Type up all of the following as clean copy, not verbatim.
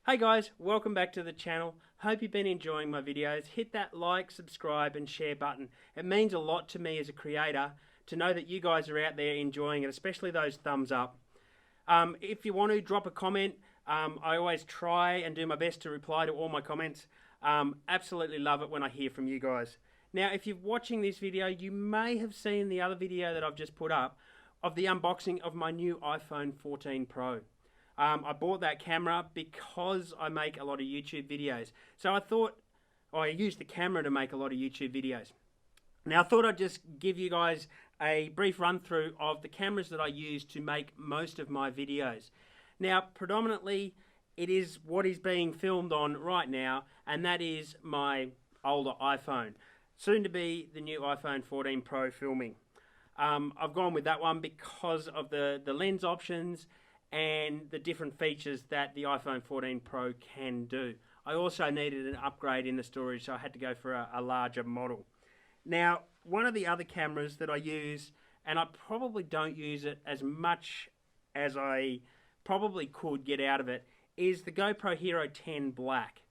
Hey guys, welcome back to the channel. Hope you've been enjoying my videos. Hit that like, subscribe and share button. It means a lot to me as a creator to know that you guys are out there enjoying it, especially those thumbs up. If you want to drop a comment, I always try and do my best to reply to all my comments. Absolutely love it when I hear from you guys. Now, if you're watching this video, you may have seen the other video that I've just put up of the unboxing of my new iPhone 14 Pro. I bought that camera because I make a lot of YouTube videos. So I thought, I use the camera to make a lot of YouTube videos. Now I thought I'd just give you guys a brief run through of the cameras that I use to make most of my videos. Now predominantly it is what is being filmed on right now, and that is my older iPhone. Soon to be the new iPhone 14 Pro filming. I've gone with that one because of the lens options and the different features that the iPhone 14 Pro can do. I also needed an upgrade in the storage, so I had to go for a larger model. Now, one of the other cameras that I use, and I probably don't use it as much as I probably could get out of it, is the GoPro Hero 10 Black.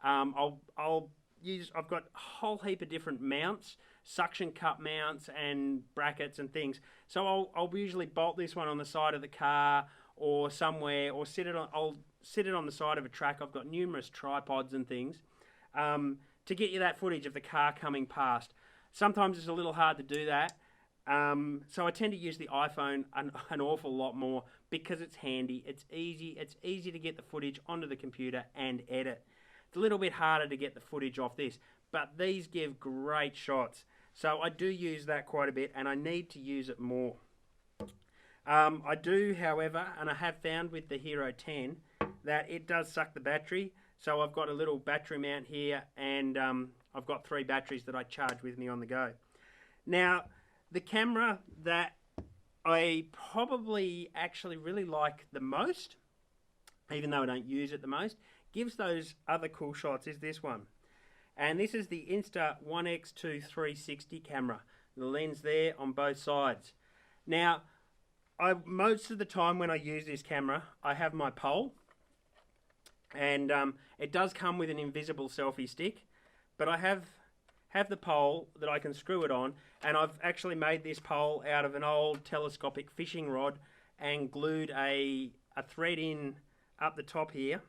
I've got a whole heap of different mounts, suction cup mounts and brackets and things. So I'll usually bolt this one on the side of the car or somewhere, or I'll sit it on the side of a track. I've got numerous tripods and things to get you that footage of the car coming past. Sometimes it's a little hard to do that, so I tend to use the iPhone an awful lot more because it's handy, it's easy to get the footage onto the computer and edit. It's a little bit harder to get the footage off this, but these give great shots. So I do use that quite a bit, and I need to use it more. I do, however, and I have found with the Hero 10 that it does suck the battery. So I've got a little battery mount here, and I've got 3 batteries that I charge with me on the go. Now, the camera that I probably actually really like the most, even though I don't use it the most, gives those other cool shots, is this one. And this is the Insta1X2 360 camera. The lens there on both sides. Now, most of the time when I use this camera, I have my pole, and it does come with an invisible selfie stick, but I have the pole that I can screw it on, and I've actually made this pole out of an old telescopic fishing rod and glued a thread in up the top here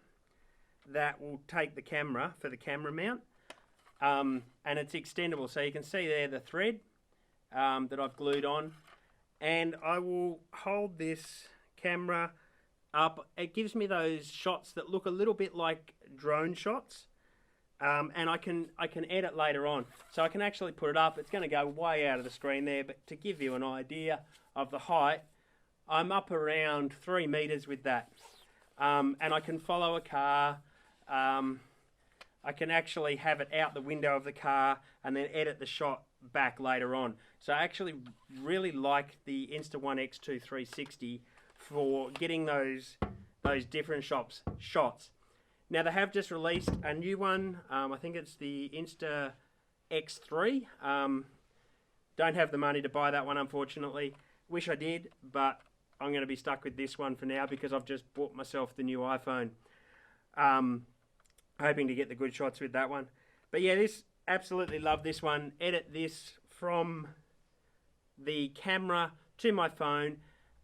that will take the camera for the camera mount, and it's extendable, so you can see there the thread that I've glued on. And I will hold this camera up. It gives me those shots that look a little bit like drone shots, and I can edit later on. So I can actually put it up. It's going to go way out of the screen there, but to give you an idea of the height, I'm up around 3 meters with that, and I can follow a car. I can actually have it out the window of the car and then edit the shot back later on. So I actually really like the Insta1X2 360 for getting those different shots. Now they have just released a new one. I think it's the Insta X3. Don't have the money to buy that one, unfortunately. Wish I did, but I'm going to be stuck with this one for now because I've just bought myself the new iPhone. Hoping to get the good shots with that one. But yeah, absolutely love this one. Edit this from the camera to my phone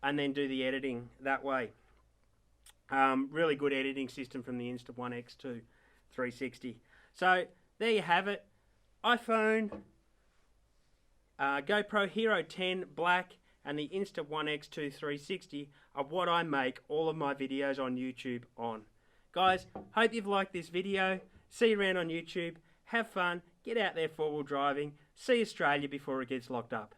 and then do the editing that way. Really good editing system from the Insta1X2 360. So there you have it. iPhone, GoPro Hero 10 Black and the Insta1X2 360 are what I make all of my videos on YouTube on. Guys, hope you've liked this video. See you around on YouTube. Have fun. Get out there 4-wheel driving. See Australia before it gets locked up.